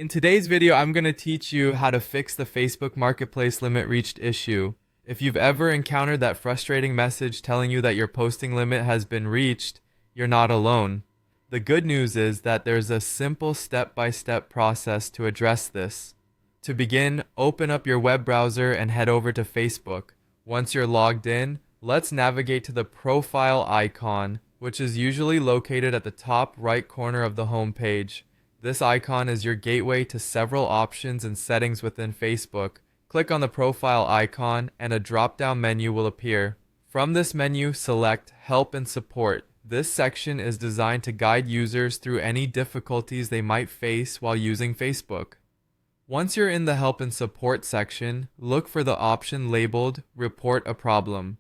In today's video, I'm going to teach you how to fix the Facebook Marketplace limit reached issue. If you've ever encountered that frustrating message telling you that your posting limit has been reached, you're not alone. The good news is that there's a simple step-by-step process to address this. To begin, open up your web browser and head over to Facebook. Once you're logged in, let's navigate to the profile icon, which is usually located at the top right corner of the home page. This icon is your gateway to several options and settings within Facebook. Click on the profile icon and a drop-down menu will appear. From this menu, select Help and Support. This section is designed to guide users through any difficulties they might face while using Facebook. Once you're in the Help and Support section, look for the option labeled Report a Problem.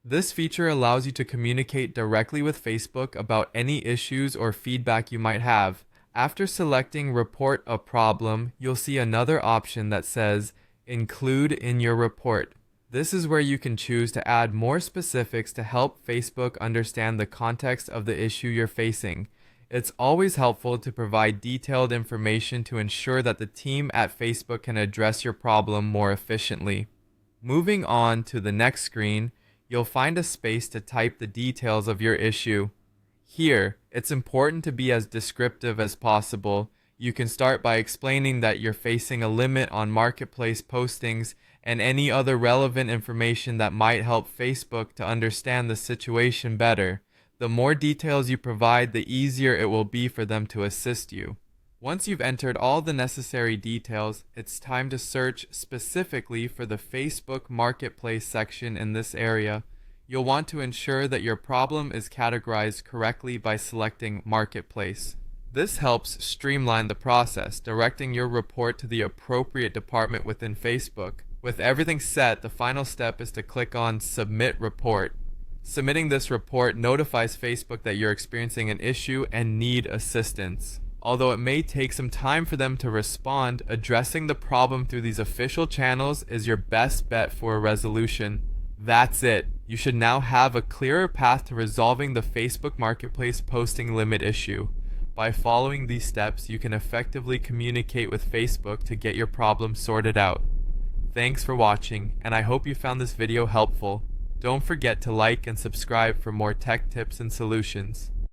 This feature allows you to communicate directly with Facebook about any issues or feedback you might have. After selecting Report a Problem, you'll see another option that says Include in your report. This is where you can choose to add more specifics to help Facebook understand the context of the issue you're facing. It's always helpful to provide detailed information to ensure that the team at Facebook can address your problem more efficiently. Moving on to the next screen, you'll find a space to type the details of your issue. Here, it's important to be as descriptive as possible. You can start by explaining that you're facing a limit on marketplace postings and any other relevant information that might help Facebook to understand the situation better. The more details you provide, the easier it will be for them to assist you. Once you've entered all the necessary details, it's time to search specifically for the Facebook Marketplace section in this area. You'll want to ensure that your problem is categorized correctly by selecting Marketplace. This helps streamline the process, directing your report to the appropriate department within Facebook. With everything set, the final step is to click on Submit Report. Submitting this report notifies Facebook that you're experiencing an issue and need assistance. Although it may take some time for them to respond, addressing the problem through these official channels is your best bet for a resolution. That's it. You should now have a clearer path to resolving the Facebook Marketplace posting limit issue. By following these steps, you can effectively communicate with Facebook to get your problem sorted out. Thanks for watching, and I hope you found this video helpful. Don't forget to like and subscribe for more tech tips and solutions.